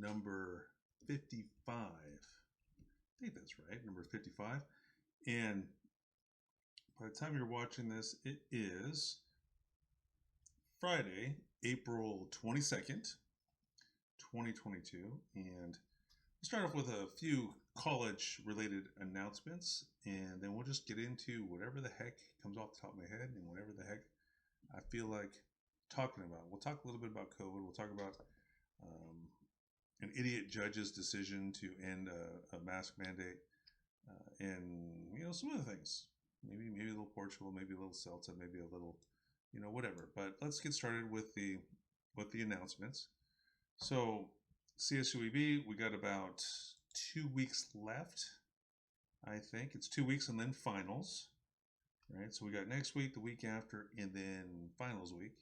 number 55. I think that's right, number 55. And by the time you're watching this, it is Friday, April 22nd, 2022. And we'll start off with a few college-related announcements, and then we'll just get into whatever the heck comes off the top of my head and whatever the heck I feel like talking about. We'll talk a little bit about COVID. We'll talk about an idiot judge's decision to end a mask mandate, and some other things. Maybe a little Portugal, maybe a little Celta, maybe a little, whatever. But let's get started with the announcements. So CSUEB, we got about 2 weeks left. I think it's 2 weeks and then finals, right? So we got next week, the week after, and then finals week.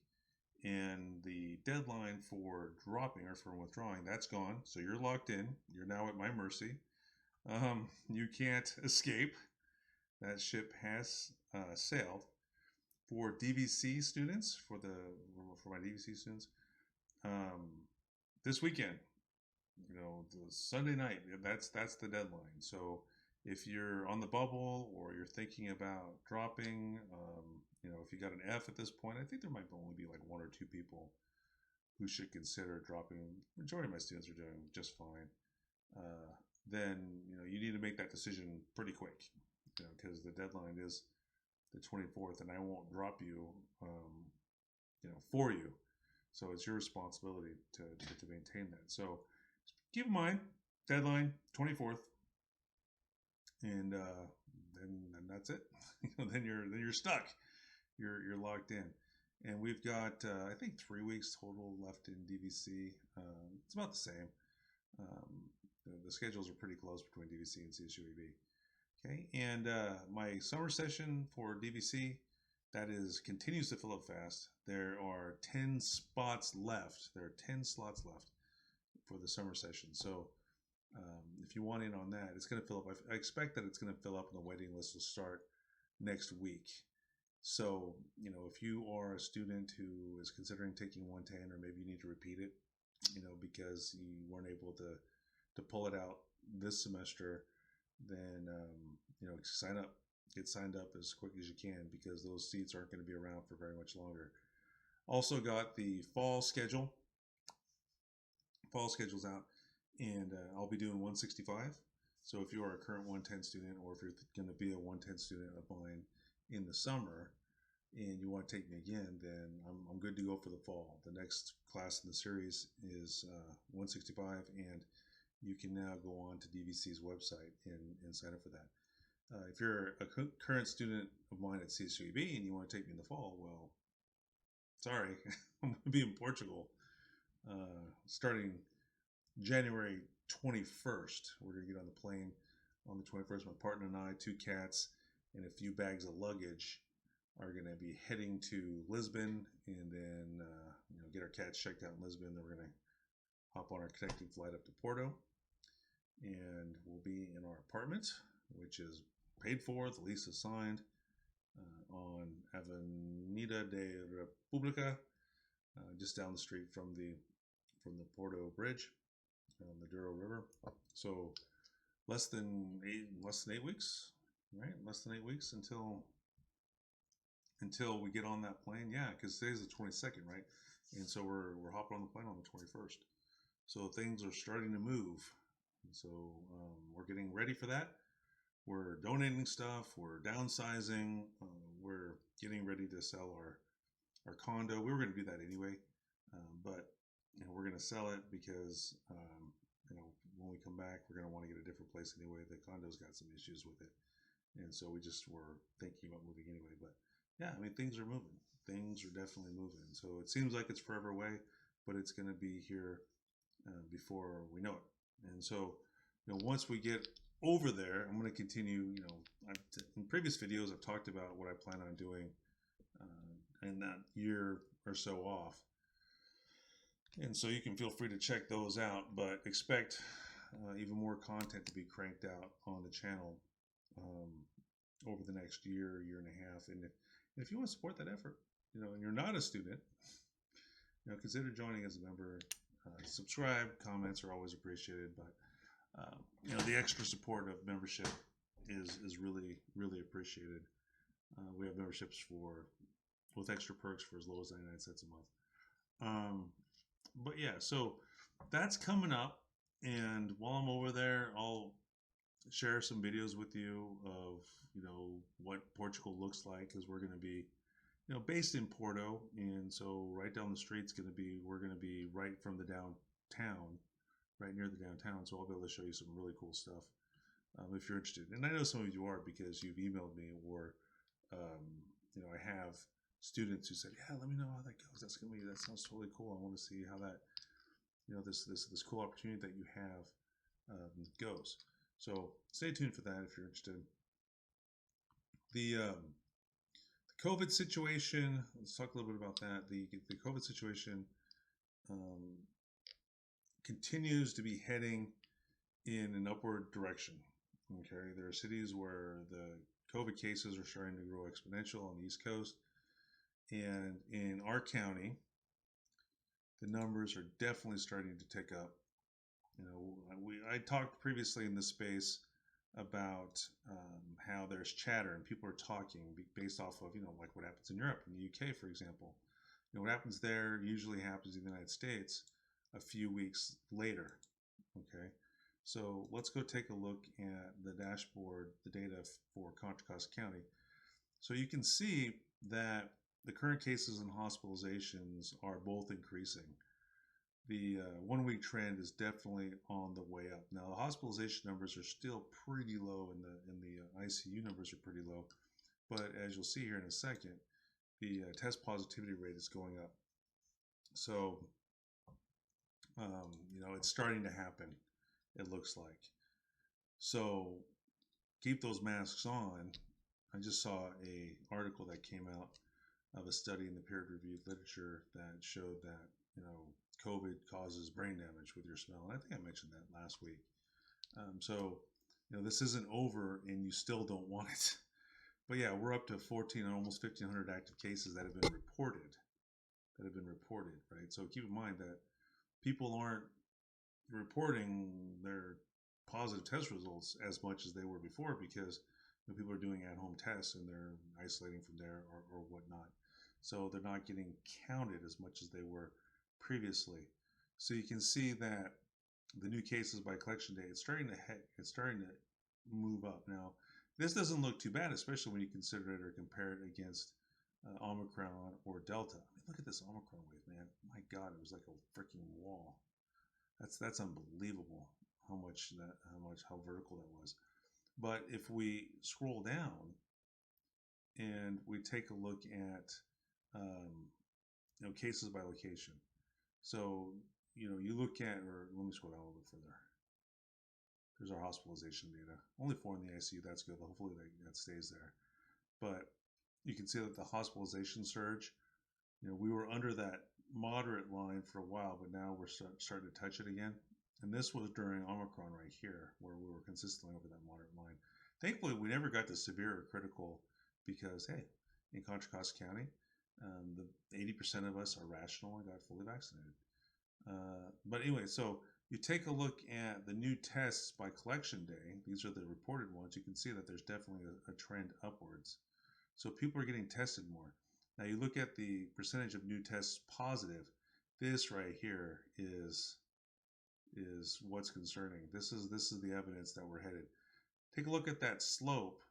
And the deadline for dropping or for withdrawing, that's gone. So you're locked in. You're now at my mercy. You can't escape. That ship has sailed. For DVC students, for my DVC students, this weekend, the Sunday night, that's the deadline. So if you're on the bubble or you're thinking about dropping, if you got an F at this point, I think there might only be like 1 or 2 people who should consider dropping. The majority of my students are doing just fine. Then you need to make that decision pretty quick, because the deadline is the 24th, and I won't drop you, for you. So it's your responsibility to maintain that. So keep in mind, deadline 24th, and then that's it. Then you're stuck. You're locked in. And we've got I think 3 weeks total left in DVC. It's about the same. The schedules are pretty close between DVC and CSUEB. Okay, and my summer session for DVC, that continues to fill up fast. There are 10 spots left. There are 10 slots left for the summer session. So if you want in on that, it's going to fill up. I expect that it's going to fill up, and the waiting list will start next week. So, if you are a student who is considering taking 110, or maybe you need to repeat it, because you weren't able to pull it out this semester, then, sign up. Get signed up as quick as you can, because those seats aren't going to be around for very much longer. Also got the fall schedule. Fall schedule's out, and I'll be doing 165. So if you are a current 110 student, or if you're going to be a 110 student of mine in the summer and you want to take me again, then I'm good to go for the fall. The next class in the series is 165, and you can now go on to DVC's website and sign up for that. If you're a current student of mine at CSUEB and you want to take me in the fall, well, sorry, I'm going to be in Portugal starting January 21st. We're going to get on the plane on the 21st. My partner and I, 2 cats, and a few bags of luggage are going to be heading to Lisbon, and then get our cats checked out in Lisbon. Then we're going to hop on our connecting flight up to Porto, and we'll be in our apartment, which is paid for. The lease is signed on Avenida de República, just down the street from the Porto Bridge on the Douro River. So less than 8 weeks, right? Less than 8 weeks until we get on that plane. Yeah, because today's the 22nd, right? And so we're hopping on the plane on the 21st. So things are starting to move. So we're getting ready for that. We're donating stuff. We're downsizing. We're getting ready to sell our condo. We were going to do that anyway, but we're going to sell it because when we come back, we're going to want to get a different place anyway. The condo's got some issues with it, and so we just were thinking about moving anyway. But yeah, things are moving. Things are definitely moving. So it seems like it's forever away, but it's going to be here before we know it. And so, once we get over there, I'm going to continue. In previous videos, I've talked about what I plan on doing in that year or so off. And so you can feel free to check those out, but expect even more content to be cranked out on the channel over the next year and a half. And if you want to support that effort, and you're not a student, consider joining as a member. subscribe. Comments are always appreciated, but the extra support of membership is really appreciated. We have memberships with extra perks for as low as 99 cents a month. But yeah, so that's coming up, and while I'm over there, I'll share some videos with you of what Portugal looks like, because we're going to be based in Porto, and so right down the street's we're going to be right from the downtown, right near the downtown. So I'll be able to show you some really cool stuff if you're interested. And I know some of you are, because you've emailed me, or I have students who said, "Yeah, let me know how that goes. That sounds totally cool. I want to see how that this cool opportunity that you have goes." So stay tuned for that if you're interested. The COVID situation. Let's talk a little bit about that. The COVID situation continues to be heading in an upward direction. Okay, there are cities where the COVID cases are starting to grow exponential on the East Coast, and in our county, the numbers are definitely starting to tick up. I talked previously in this space about how there's chatter and people are talking based off of like what happens in Europe, in the UK, for example. What happens there usually happens in the United States a few weeks later. Okay, so let's go take a look at the dashboard, the data for Contra Costa County. So you can see that the current cases and hospitalizations are both increasing. The 1 week trend is definitely on the way up. Now the hospitalization numbers are still pretty low, and the ICU numbers are pretty low. But as you'll see here in a second, the test positivity rate is going up. So it's starting to happen, it looks like. So keep those masks on. I just saw a article that came out of a study in the peer-reviewed literature that showed that COVID causes brain damage with your smell. And I think I mentioned that last week. So this isn't over, and you still don't want it. But yeah, we're up to 14 and almost 1,500 active cases that have been reported. Right? So keep in mind that people aren't reporting their positive test results as much as they were before, because people are doing at-home tests and they're isolating from there or whatnot. So they're not getting counted as much as they were previously. So you can see that the new cases by collection day, it's starting to move up. Now, this doesn't look too bad, especially when you consider it or compare it against Omicron or Delta. I mean, look at this Omicron wave, man. My God, it was like a freaking wall. That's unbelievable how vertical that was. But if we scroll down and we take a look at cases by location, so you look at, or let me scroll down a little bit further. There's our hospitalization data. Only 4 in the ICU. That's good. Hopefully that stays there. But you can see that the hospitalization surge, we were under that moderate line for a while, but now we're starting to touch it again. And this was during Omicron right here, where we were consistently over that moderate line. Thankfully, we never got to severe or critical, because, hey, in Contra Costa County, the 80% of us are rational and got fully vaccinated. But anyway, so you take a look at the new tests by collection day. These are the reported ones. You can see that there's definitely a trend upwards. So people are getting tested more. Now you look at the percentage of new tests positive. This right here is what's concerning. This is the evidence that we're headed. Take a look at that slope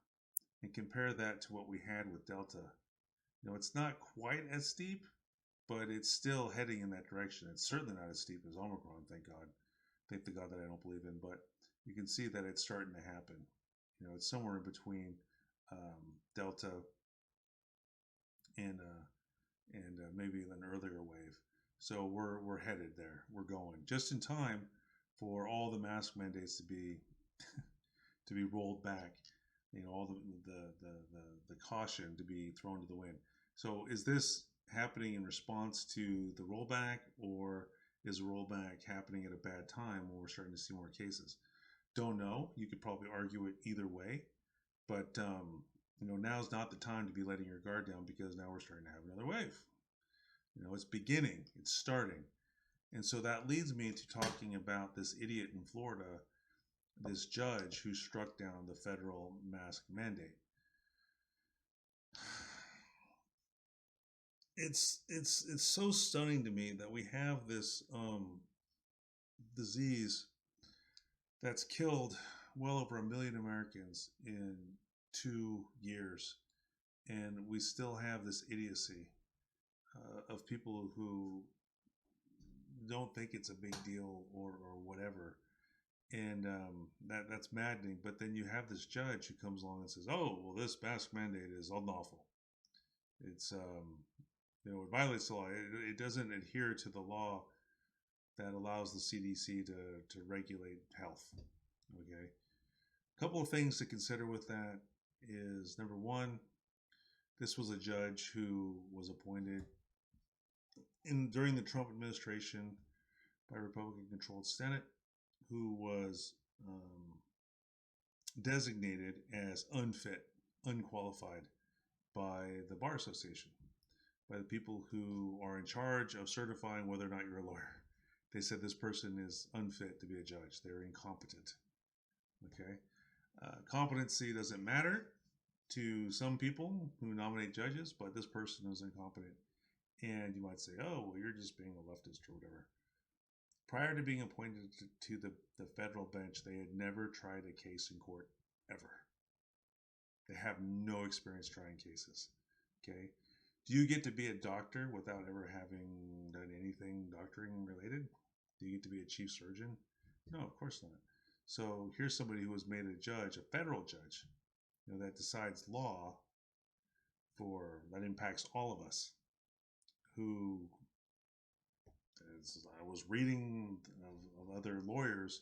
and compare that to what we had with Delta. It's not quite as steep, but it's still heading in that direction. It's certainly not as steep as Omicron, thank God. Thank the God that I don't believe in. But you can see that it's starting to happen. It's somewhere in between Delta and maybe an earlier wave. So we're headed there. We're going just in time for all the mask mandates to be to be rolled back. All the caution to be thrown to the wind. So is this happening in response to the rollback, or is the rollback happening at a bad time when we're starting to see more cases? Don't know. You could probably argue it either way, but now's not the time to be letting your guard down, because now we're starting to have another wave. It's beginning. It's starting. And so that leads me to talking about this idiot in Florida, this judge who struck down the federal mask mandate. It's so stunning to me that we have this disease that's killed well over 1 million Americans in 2 years, and we still have this idiocy of people who don't think it's a big deal or whatever, and that's maddening. But then you have this judge who comes along and says, "Oh, well, this mask mandate is unlawful. It's it violates the law. It doesn't adhere to the law that allows the CDC to regulate health." Okay, a couple of things to consider with that is, number one, this was a judge who was appointed during the Trump administration by a Republican-controlled Senate, who was designated as unfit, unqualified by the Bar Association, by the people who are in charge of certifying whether or not you're a lawyer. They said this person is unfit to be a judge. They're incompetent. Okay, competency doesn't matter to some people who nominate judges, but this person is incompetent. And you might say, "Oh, well, you're just being a leftist or whatever." Prior to being appointed to the federal bench, they had never tried a case in court ever. They have no experience trying cases. Okay, do you get to be a doctor without ever having done anything doctoring related? Do you get to be a chief surgeon? No, of course not. So here's somebody who was made a judge, a federal judge, that decides law that impacts all of us. Who, as I was reading of other lawyers,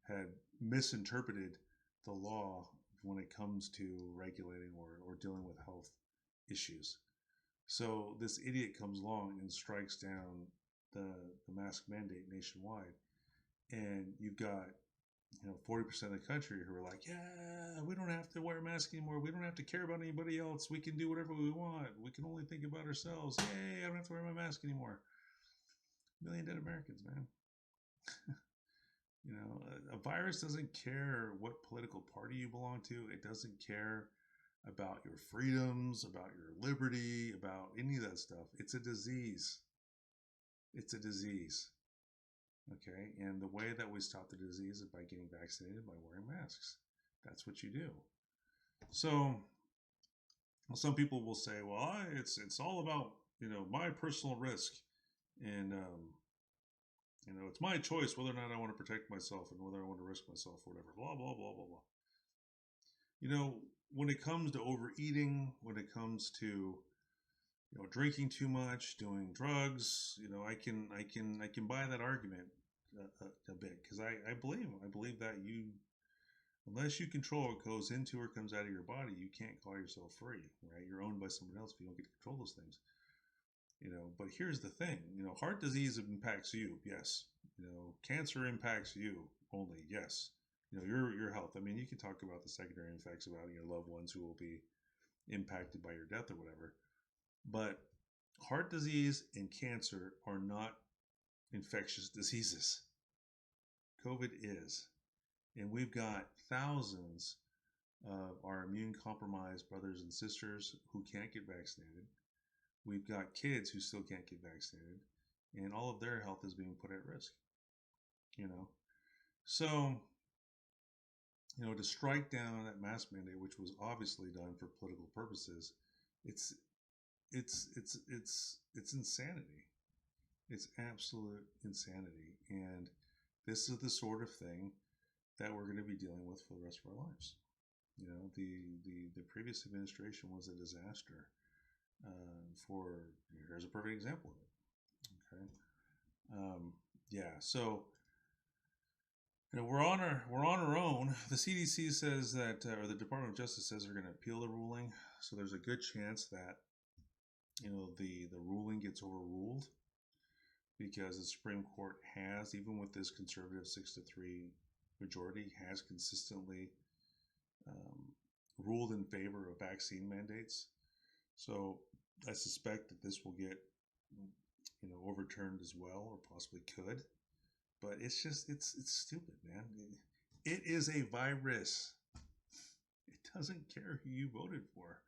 had misinterpreted the law when it comes to regulating or dealing with health issues. So this idiot comes along and strikes down the mask mandate nationwide, and you've got 40% of the country who are like, "Yeah, we don't have to wear a mask anymore. We don't have to care about anybody else. We can do whatever we want. We can only think about ourselves. Yay, I don't have to wear my mask anymore." 1 million dead Americans, man. A virus doesn't care what political party you belong to. It doesn't care about your freedoms, about your liberty, about any of that stuff. It's a disease. It's a disease. Okay, and the way that we stop the disease is by getting vaccinated, by wearing masks. That's what you do. So some people will say, "Well, it's all about my personal risk, and it's my choice whether or not I want to protect myself and whether I want to risk myself or whatever." Blah blah blah blah blah. When it comes to overeating, when it comes to drinking too much, doing drugs, I can buy that argument a bit, because I believe that unless you control what goes into or comes out of your body, you can't call yourself free, right? You're owned by someone else if you don't get to control those things. But here's the thing, heart disease impacts you, yes. Cancer impacts you only, yes. Your health. I mean, you can talk about the secondary effects about your loved ones who will be impacted by your death or whatever. But heart disease and cancer are not infectious diseases. COVID is. And we've got thousands of our immune compromised brothers and sisters who can't get vaccinated. We've got kids who still can't get vaccinated, and all of their health is being put at risk. So to strike down that mask mandate, which was obviously done for political purposes, it's insanity. It's absolute insanity, and this is the sort of thing that we're going to be dealing with for the rest of our lives. The previous administration was a disaster. Here's a perfect example of it. Okay. So we're on our own. The CDC says that, or the Department of Justice says, they're going to appeal the ruling. So there's a good chance that the ruling gets overruled, because the Supreme Court has, even with this conservative 6-3 majority, has consistently ruled in favor of vaccine mandates. So I suspect that this will get overturned as well, or possibly could. But it's just it's stupid, man. It is a virus. It doesn't care who you voted for.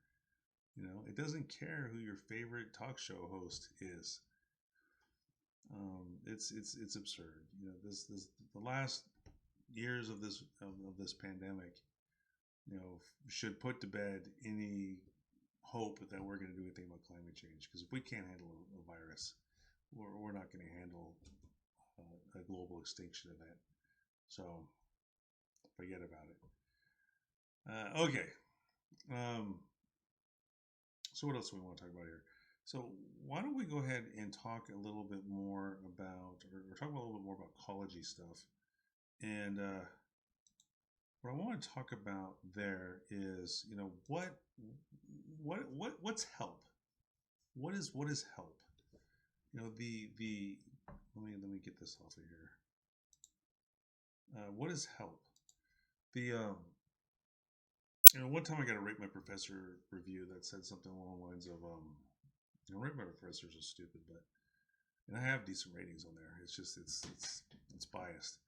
It doesn't care who your favorite talk show host is. It's absurd. This the last years of this pandemic, should put to bed any hope that we're going to do anything about climate change. Because if we can't handle a virus, we're not going to handle a global extinction event. So forget about it. Okay. So what else do we want to talk about here? So why don't we go ahead and talk a little bit more about, or talk a little bit more about ecology stuff. And what I want to talk about there is, what's help? What is help? The let me get this off of here. What is help? The one time I got a Rate My Professor review that said something along the lines of, Rate My Professors are stupid, and I have decent ratings on there. It's just it's biased.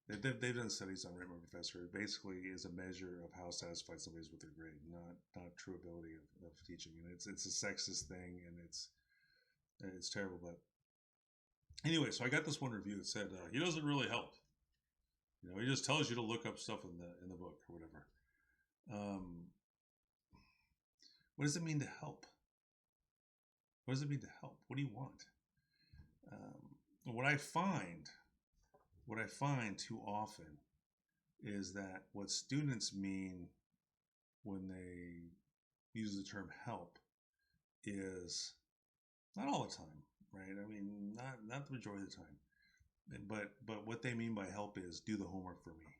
They've done studies on Rate My Professor. It basically is a measure of how satisfied somebody is with their grade, not true ability of teaching. And it's a sexist thing, and it's terrible. But anyway, so I got this one review that said he doesn't really help. He just tells you to look up stuff in the book or whatever. What does it mean to help? What does it mean to help? What do you want? What I find too often is that what students mean when they use the term help is not all the time, right? I mean, not the majority of the time. But what they mean by help is do the homework for me.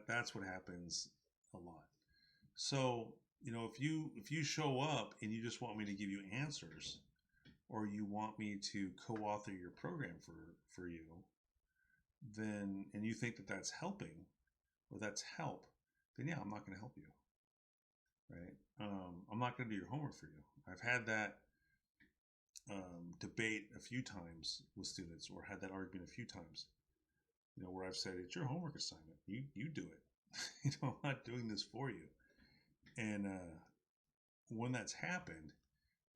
That's what happens a lot. So, if you show up and you just want me to give you answers, or you want me to co-author your program for you, then, and you think that that's helping, or that's help, then yeah, I'm not going to help you, right? I'm not going to do your homework for you. I've had that debate a few times with students, or had that argument a few times, where I've said, it's your homework assignment. You do it. I'm not doing this for you. And when that's happened,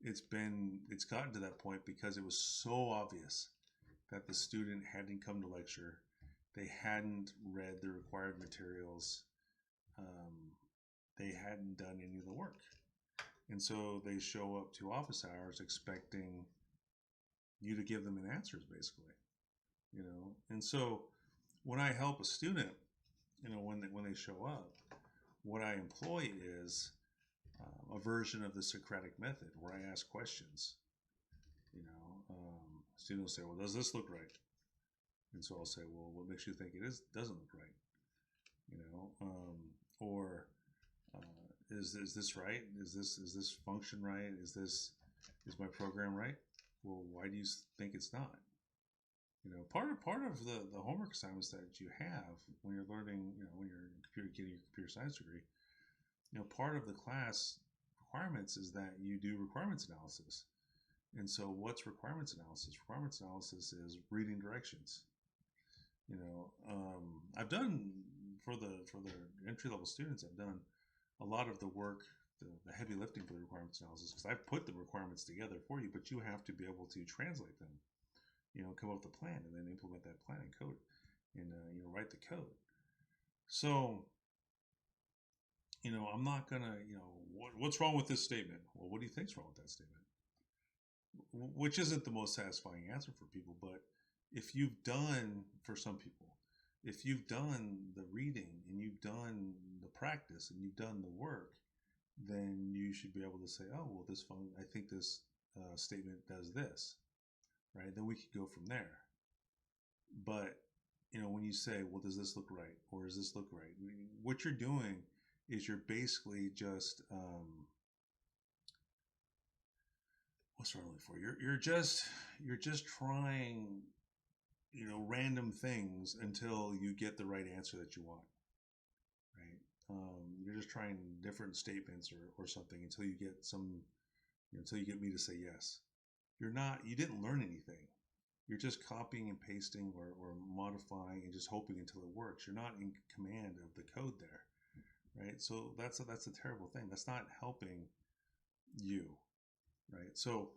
it's gotten to that point because it was so obvious that the student hadn't come to lecture, they hadn't read the required materials, they hadn't done any of the work. And so they show up to office hours expecting you to give them answers, basically. And so when I help a student, when they show up, what I employ is a version of the Socratic method, where I ask questions. Students will say, well, does this look right? And so I'll say, well, what makes you think doesn't look right? Or is this right? Is this function right? Is my program right? Well, why do you think it's not? Part of the homework assignments that you have when you're learning, when you're getting your computer science degree, part of the class requirements is that you do requirements analysis. And so what's requirements analysis? Requirements analysis is reading directions. I've done for the entry level students, I've done a lot of the work, the heavy lifting for the requirements analysis, because I've put the requirements together for you, but you have to be able to translate them, come up with a plan, and then implement that plan and code, and write the code. So, I'm not gonna, what's wrong with this statement? Well, what do you think's wrong with that statement? Which isn't the most satisfying answer for people, but if you've done, for some people, if you've done the reading and you've done the practice and you've done the work, then you should be able to say, oh, well, I think this statement does this, right? Then we could go from there. But, when you say, well, does this look right? Or does this look right? What you're doing is you're basically just, what's the word I'm looking for? You're just trying, random things until you get the right answer that you want, right? You're just trying different statements or something until you get until you get me to say yes. You didn't learn anything. You're just copying and pasting or modifying and just hoping until it works. You're not in command of the code there, right? So that's a terrible thing. That's not helping you, right? So,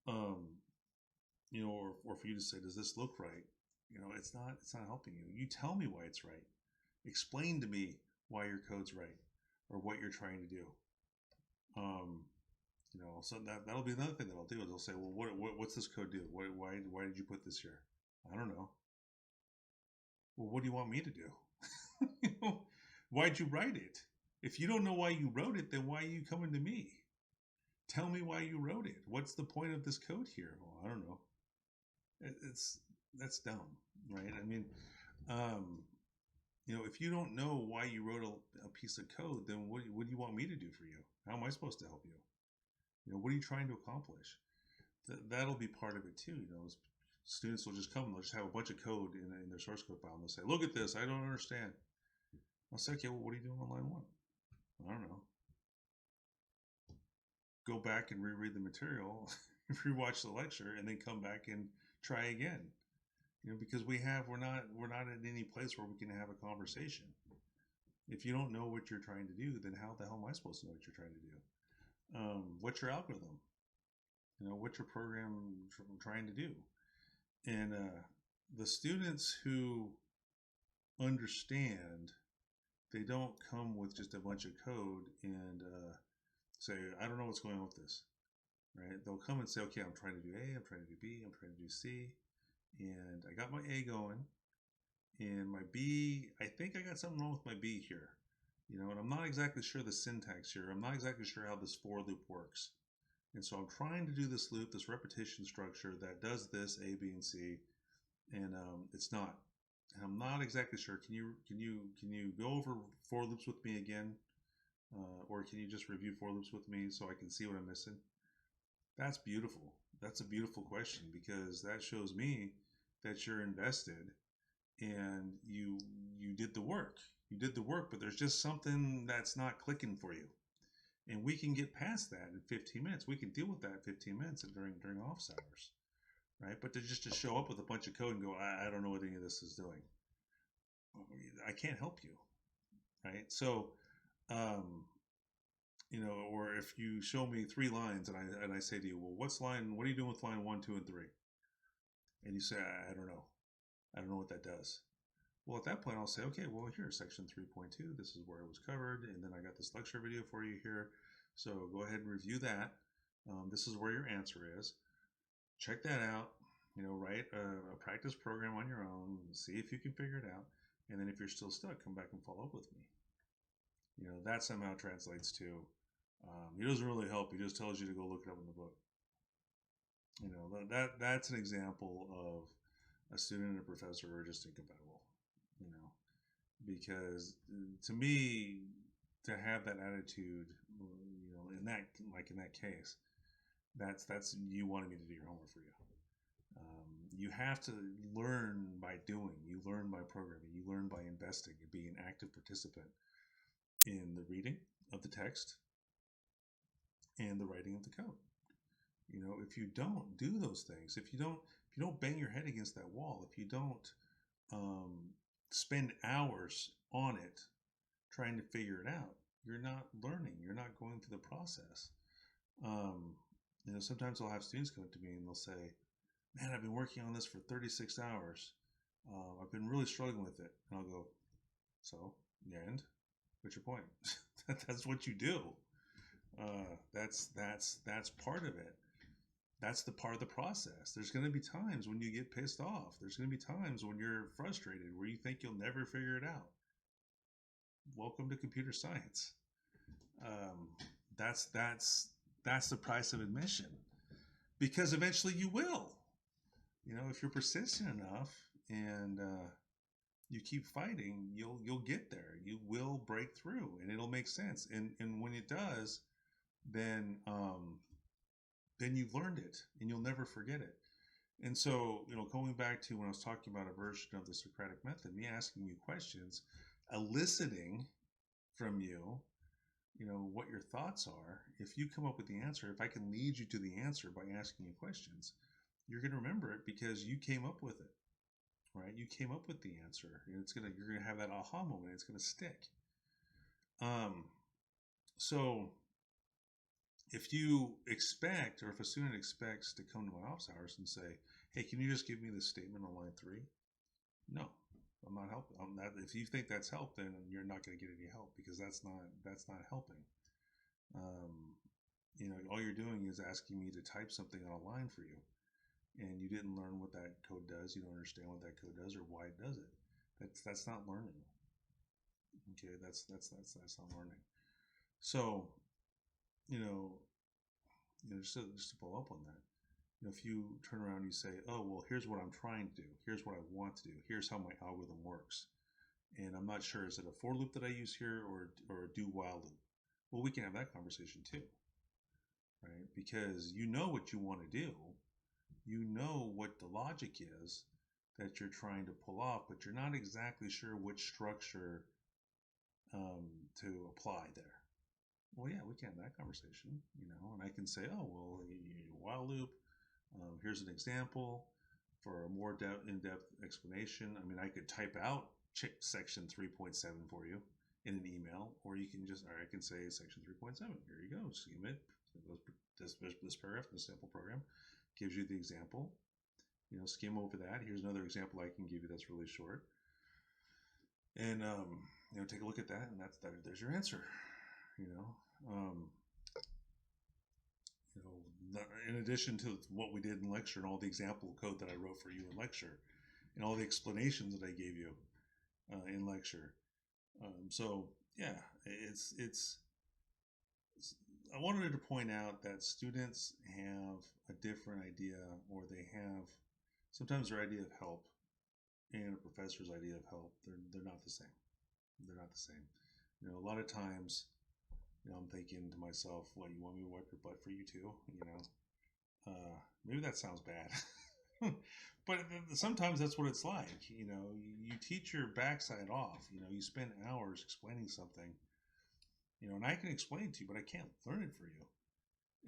um, or for you to say, does this look right? It's not helping you. You tell me why it's right. Explain to me why your code's right or what you're trying to do. Um, so that'll be another thing that I'll do is I'll say, well, what's this code do? Why did you put this here? I don't know. Well, what do you want me to do? Why'd you write it? If you don't know why you wrote it, then why are you coming to me? Tell me why you wrote it. What's the point of this code here? Well, I don't know. It's That's dumb, right? I mean, um, if you don't know why you wrote a piece of code, then what do you want me to do for you? How am I supposed to help you? What are you trying to accomplish? That'll be part of it too. Students will just come and they'll just have a bunch of code in their source code file and they'll say, look at this, I don't understand. I'll say, okay, well, what are you doing on line one? I don't know. Go back and reread the material, rewatch the lecture, and then come back and try again. Because we're not at any place where we can have a conversation. If you don't know what you're trying to do, then how the hell am I supposed to know what you're trying to do? What's your algorithm? What's your program trying to do? And the students who understand, they don't come with just a bunch of code and say, I don't know what's going on with this, right? They'll come and say, okay, I'm trying to do A, I'm trying to do B, I'm trying to do C, and I got my A going, and my B, I think I got something wrong with my B here, and I'm not exactly sure the syntax here. I'm not exactly sure how this for loop works. And so I'm trying to do this loop, this repetition structure that does this A, B, and C, and it's not. And I'm not exactly sure. Can you go over for loops with me again, or can you just review for loops with me so I can see what I'm missing? That's beautiful. That's a beautiful question because that shows me that you're invested and you did the work. You did the work, but there's just something that's not clicking for you. And we can get past that in 15 minutes. We can deal with that in 15 minutes and during office hours, right? But to show up with a bunch of code and go, I don't know what any of this is doing. I can't help you, right? So, or if you show me 3 lines and I say to you, well, what are you doing with line 1, 2, and 3? And you say, I don't know. I don't know what that does. Well, at that point, I'll say, okay, well, here's section 3.2. This is where it was covered. And then I got this lecture video for you here. So go ahead and review that. This is where your answer is. Check that out. Write a practice program on your own. See if you can figure it out. And then if you're still stuck, come back and follow up with me. That somehow translates to, he doesn't really help. He just tells you to go look it up in the book. That's an example of a student and a professor are just incompatible. Because to me, to have that attitude, in that case, that's you wanting me to do your homework for you. You have to learn by doing. You learn by programming. You learn by investing and being an active participant in the reading of the text and the writing of the code. If you don't do those things, if you don't bang your head against that wall, if you don't spend hours on it trying to figure it out, you're not learning. You're not going through the process. Sometimes I'll have students come to me and they'll say, man, I've been working on this for 36 hours. I've been really struggling with it. And I'll go, so, and what's your point? That's what you do. That's part of it. That's the part of the process. There's going to be times when you get pissed off. There's going to be times when you're frustrated, where you think you'll never figure it out. Welcome to computer science. That's the price of admission, because eventually you will. If you're persistent enough and you keep fighting, you'll get there. You will break through, and it'll make sense. And when it does, then you've learned it, and you'll never forget it. And so, going back to when I was talking about a version of the Socratic method, me asking you questions, eliciting from you, what your thoughts are. If you come up with the answer, if I can lead you to the answer by asking you questions, you're going to remember it because you came up with it, right? You came up with the answer, and you're gonna have that aha moment. It's gonna stick. Um, so if you expect, or if a student expects to come to my office hours and say, "Hey, can you just give me this statement on line 3?" No, I'm not helping. I'm not. If you think that's help, then you're not going to get any help because that's not helping. Um, all you're doing is asking me to type something on a line for you, and you didn't learn what that code does. You don't understand what that code does or why it does it. That's not learning. Okay, that's not learning. So, you know, just to follow up on that, if you turn around and you say, "Oh, well, here's what I'm trying to do. Here's what I want to do. Here's how my algorithm works," and I'm not sure, is it a for loop that I use here or a do while loop? Well, we can have that conversation too, right? Because you know what you want to do, you know what the logic is that you're trying to pull off, but you're not exactly sure which structure to apply there. Well, yeah, we can have that conversation, and I can say, "Oh, well, while loop. Here's an example for a more in-depth explanation." I mean, I could type out section 3.7 for you in an email, or I can say section 3.7. Here you go. Skim it. This paragraph in the sample program gives you the example. Skim over that. Here's another example I can give you that's really short. And take a look at that, and there's your answer. In addition to what we did in lecture and all the example code that I wrote for you in lecture, and all the explanations that I gave you in lecture. So yeah, it's. I wanted to point out that students have a different idea, or they have sometimes their idea of help and a professor's idea of help. They're not the same. They're not the same. A lot of times, I'm thinking to myself, "What, you want me to wipe your butt for you too?" Maybe that sounds bad, but sometimes that's what it's like. You teach your backside off. You spend hours explaining something. And I can explain it to you, but I can't learn it for you.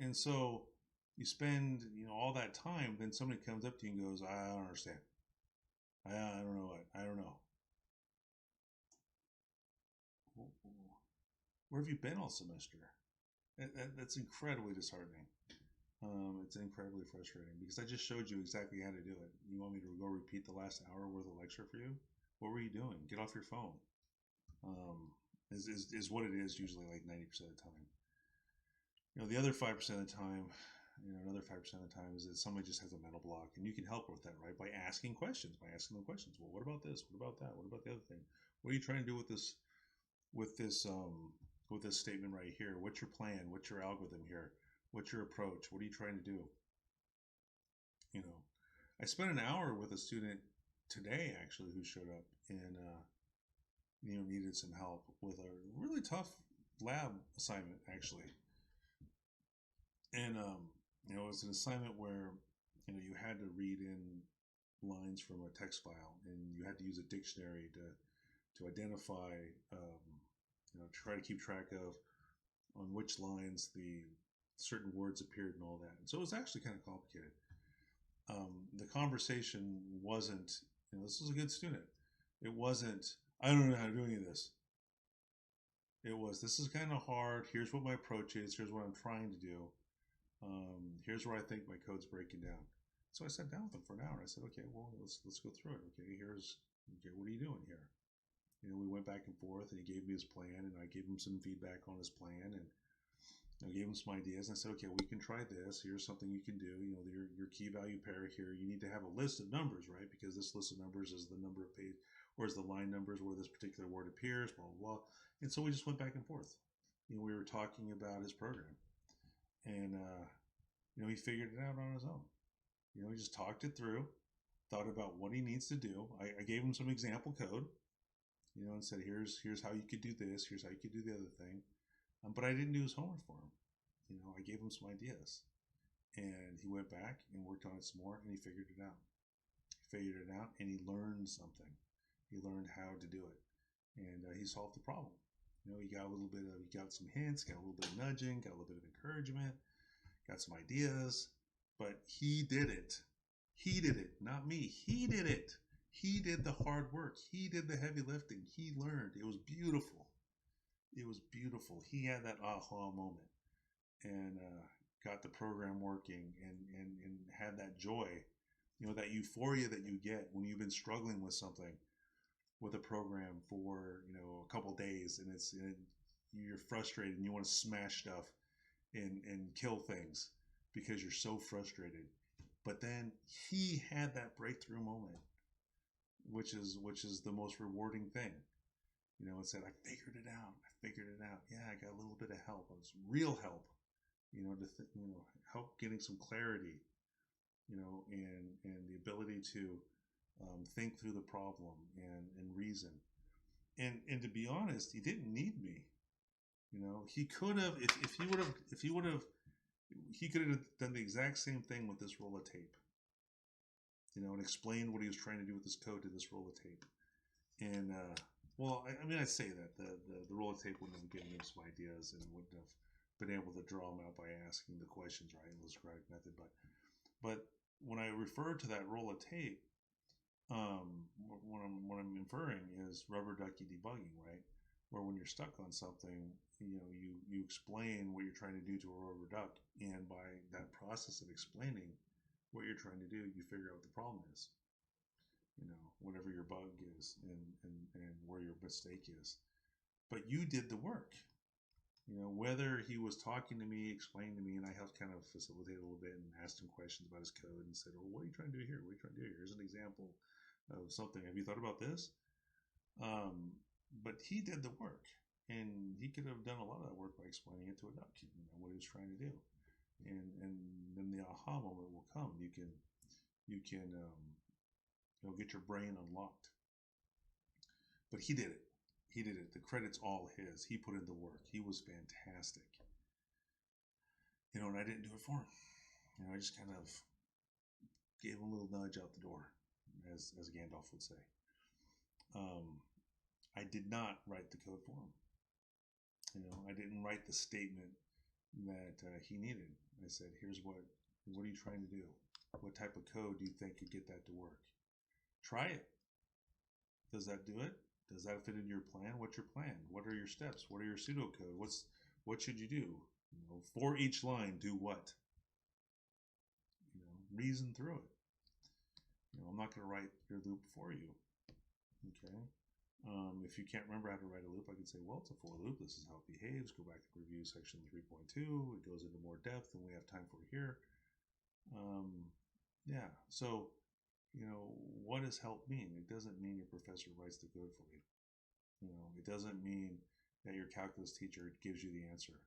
And so you spend all that time. Then somebody comes up to you and goes, "I don't understand. I don't know what. I don't know." Where have you been all semester? That's incredibly disheartening. It's incredibly frustrating because I just showed you exactly how to do it. You want me to go repeat the last hour worth of lecture for you? What were you doing? Get off your phone. Is what it is usually, like 90% of the time. The other 5% of the time, another 5% of the time is that somebody just has a mental block, and you can help with that, right? By asking questions, them questions. Well, what about this? What about that? What about the other thing? What are you trying to do with this? With this statement right here? What's your plan? What's your algorithm here? What's your approach? What are you trying to do? I spent an hour with a student today actually who showed up and needed some help with a really tough lab assignment actually. And it was an assignment where you had to read in lines from a text file, and you had to use a dictionary to identify, try to keep track of on which lines the certain words appeared and all that. And so it was actually kind of complicated. The conversation wasn't, this is a good student. It wasn't, "I don't know how to do any of this." It was, "This is kind of hard. Here's what my approach is. Here's what I'm trying to do. Here's where I think my code's breaking down." So I sat down with him for an hour. And I said, "Okay, well, let's go through it. Okay, what are you doing here?" We went back and forth, and he gave me his plan, and I gave him some feedback on his plan, and I gave him some ideas. And I said, "Okay, we can try this. Here's something you can do. Your key value pair here. You need to have a list of numbers, right? Because this list of numbers is the number of page, or is the line numbers where this particular word appears, blah, blah, blah." And so we just went back and forth. We were talking about his program, and he figured it out on his own. He just talked it through, thought about what he needs to do. I gave him some example code, and said, here's how you could do this, here's how you could do the other thing. But I didn't do his homework for him. I gave him some ideas, and he went back and worked on it some more, and he figured it out. And he learned something. He learned how to do it, and he solved the problem. You know, he got some hints, got a little bit of nudging, got a little bit of encouragement, got some ideas, but he did it. He did it, not me. He did it. He did the hard work. He did the heavy lifting. He learned. It was beautiful. It was beautiful. He had that aha moment and got the program working and had that joy, you know, that euphoria that you get when you've been struggling with something with a program for, you know, a couple days and you're frustrated and you want to smash stuff and kill things because you're so frustrated. But then he had that breakthrough moment, which is the most rewarding thing. You know, it said, I figured it out. I figured it out. Yeah, I got a little bit of help. It was real help. You know, help getting some clarity. You know, and the ability to think through the problem and reason. And to be honest, he didn't need me. You know, he could have if he would have he could have done the exact same thing with this roll of tape. You know, and explained what he was trying to do with this code to this roll of tape. And well, I mean, I say that the roll of tape wouldn't have given him some ideas and wouldn't have been able to draw them out by asking the questions right in the Socratic method. But when I refer to that roll of tape, what I'm inferring is rubber ducky debugging, right? Where when you're stuck on something, you know, you explain what you're trying to do to a rubber duck, and by that process of explaining what you're trying to do, you figure out what the problem is. You know, whatever your bug is and where your mistake is. But you did the work. You know, whether he was talking to me, explaining to me, and I helped kind of facilitate a little bit and asked him questions about his code and said, well, what are you trying to do here? What are you trying to do here? Here's an example of something. Have you thought about this? But he did the work, and he could have done a lot of that work by explaining it to a duck, you know, what he was trying to do. And then the aha moment will come. You can get your brain unlocked. But he did it. He did it. The credit's all his. He put in the work. He was fantastic. You know, and I didn't do it for him. You know, I just kind of gave him a little nudge out the door, as Gandalf would say. I did not write the code for him. You know, I didn't write the statement that he needed. I said, here's what are you trying to do? What type of code do you think could get that to work? Try it. Does that do it? Does that fit into your plan? What's your plan? What are your steps? What are your pseudocode? What should you do? You know, for each line, do what? You know, reason through it. You know, I'm not going to write your loop for you. Okay. If you can't remember how to write a loop, I can say, well, it's a for loop. This is how it behaves. Go back and review section 3.2. It goes into more depth than we have time for here. Yeah. So, you know, what does help mean? It doesn't mean your professor writes the code for you. You know, it doesn't mean that your calculus teacher gives you the answer.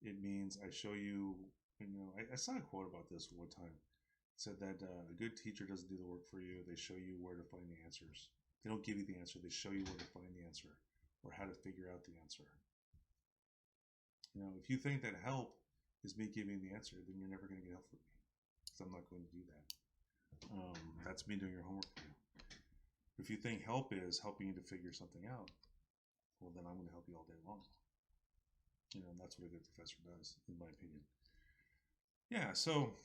It means I show you, you know, I saw a quote about this one time. It said that a good teacher doesn't do the work for you. They show you where to find the answers. They don't give you the answer. They show you where to find the answer or how to figure out the answer. You know, if you think that help is me giving the answer, then you're never going to get help from me, because I'm not going to do that. That's me doing your homework for you. If you think help is helping you to figure something out, well, then I'm going to help you all day long. You know, and that's what a good professor does, in my opinion. Yeah, so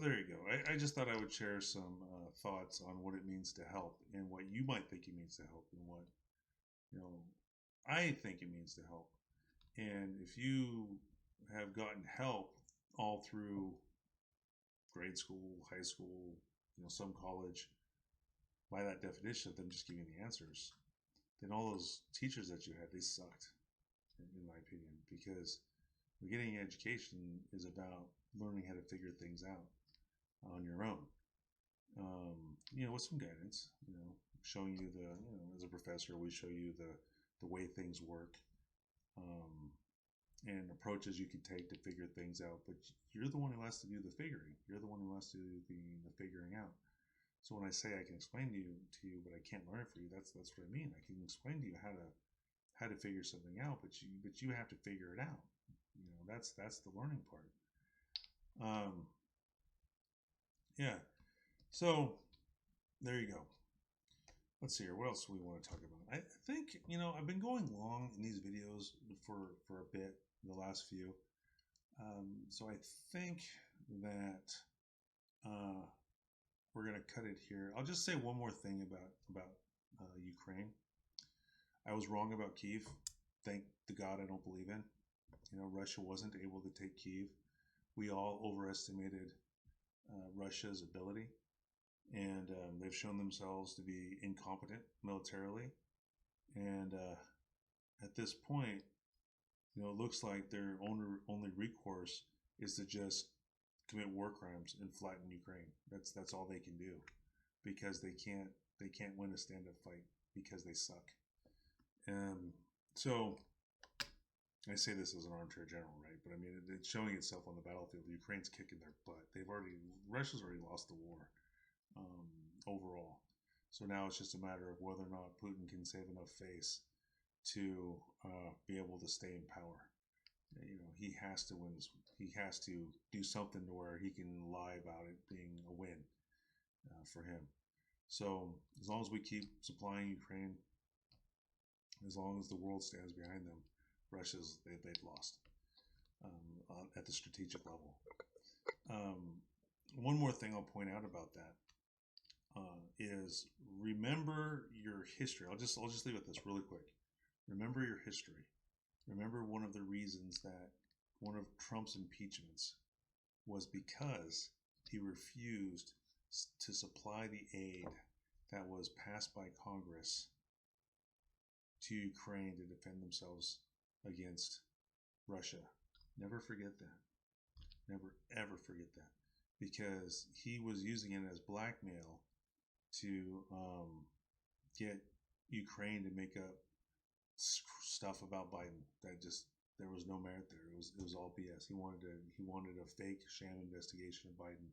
there you go. I just thought I would share some thoughts on what it means to help and what you might think it means to help and what, you know, I think it means to help. And if you have gotten help all through grade school, high school, you know, some college, by that definition of them just giving the answers, then all those teachers that you had, they sucked, in my opinion, because getting an education is about learning how to figure things out on your own. You know, with some guidance, you know, showing you as a professor, we show you the way things work, and approaches you can take to figure things out. But you're the one who has to do the figuring. You're the one who has to do the figuring out. So when I say I can explain to you, but I can't learn it for you, that's what I mean. I can explain to you how to figure something out, but you have to figure it out. You know, that's the learning part. Yeah. So there you go. let's see here. What else do we want to talk about? I think, I've been going long in these videos for a bit, the last few. So I think that we're going to cut it here. I'll just say one more thing about Ukraine. I was wrong about Kyiv. Thank the God I don't believe in. Russia wasn't able to take Kyiv. We all overestimated Russia's ability, and they've shown themselves to be incompetent militarily. And at this point, it looks like their only recourse is to just commit war crimes and flatten Ukraine. That's all they can do, because they can't win a stand-up fight because they suck. So I say this as an armchair general, right? But I mean, it's showing itself on the battlefield. Ukraine's kicking their butt. Russia's already lost the war overall. So now it's just a matter of whether or not Putin can save enough face to be able to stay in power. He has to win this. He has to do something to where he can lie about it being a win for him. So as long as we keep supplying Ukraine, as long as the world stands behind them, they've lost at the strategic level. One more thing I'll point out about that is remember your history. I'll just leave it at this really quick. Remember your history. Remember one of the reasons that one of Trump's impeachments was because he refused to supply the aid that was passed by Congress to Ukraine to defend themselves against Russia. Never forget that. Never ever forget that, because he was using it as blackmail to get Ukraine to make up stuff about Biden that just, there was no merit there. It was all BS. He wanted a fake sham investigation of Biden.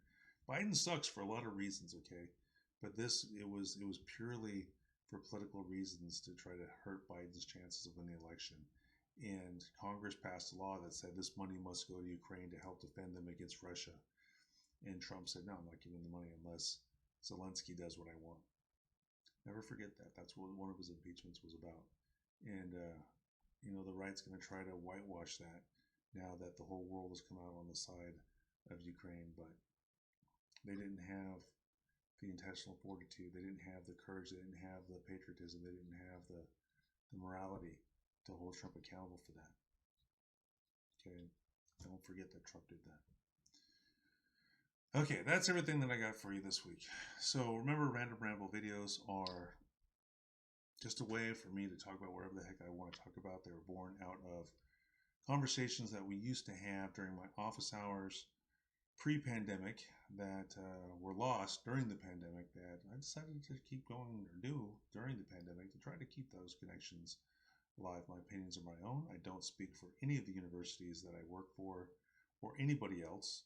Biden sucks for a lot of reasons, okay, but it was purely for political reasons to try to hurt Biden's chances of winning the election. And Congress passed a law that said this money must go to Ukraine to help defend them against Russia. And Trump said, no, I'm not giving the money unless Zelensky does what I want. Never forget that. That's what one of his impeachments was about. And, the right's going to try to whitewash that now that the whole world has come out on the side of Ukraine. But they didn't have the intestinal fortitude. They didn't have the courage. They didn't have the patriotism. They didn't have the morality to hold Trump accountable for that. Okay, don't forget that Trump did that. Okay, that's everything that I got for you this week. So remember, Random Ramble videos are just a way for me to talk about whatever the heck I want to talk about. They were born out of conversations that we used to have during my office hours pre-pandemic that were lost during the pandemic, that I decided to keep going or do during the pandemic to try to keep those connections alive. My opinions are my own. I don't speak for any of the universities that I work for or anybody else.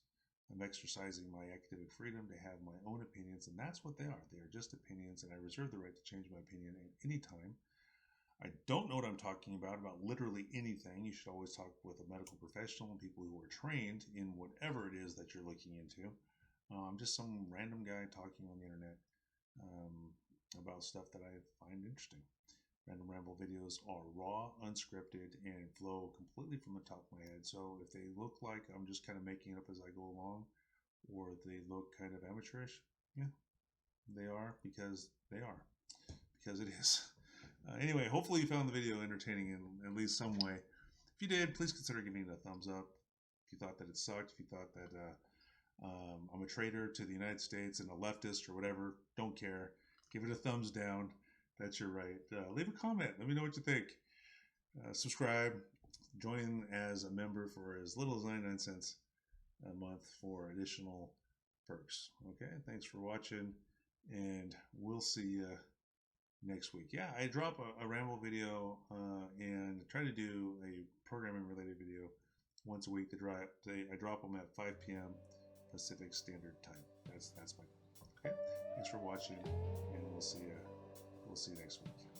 I'm exercising my academic freedom to have my own opinions, and that's what they are. They are just opinions, and I reserve the right to change my opinion at any time. I don't know what I'm talking about literally anything. You should always talk with a medical professional and people who are trained in whatever it is that you're looking into. I'm just some random guy talking on the internet about stuff that I find interesting. Random Ramble videos are raw, unscripted, and flow completely from the top of my head. So if they look like I'm just kind of making it up as I go along, or they look kind of amateurish, yeah, they are, because they are, because it is. Anyway, hopefully you found the video entertaining in at least some way. If you did, please consider giving it a thumbs up. If you thought that it sucked, if you thought that I'm a traitor to the United States and a leftist or whatever, don't care. Give it a thumbs down. That's your right. Leave a comment. Let me know what you think. Subscribe. Join as a member for as little as 99 cents a month for additional perks. Okay, thanks for watching, and we'll see you next week. Yeah, I drop a Ramble video and try to do a programming related video once a week. I drop them at 5 p.m. Pacific Standard Time. That's my goal. Okay, thanks for watching, and we'll see you next week.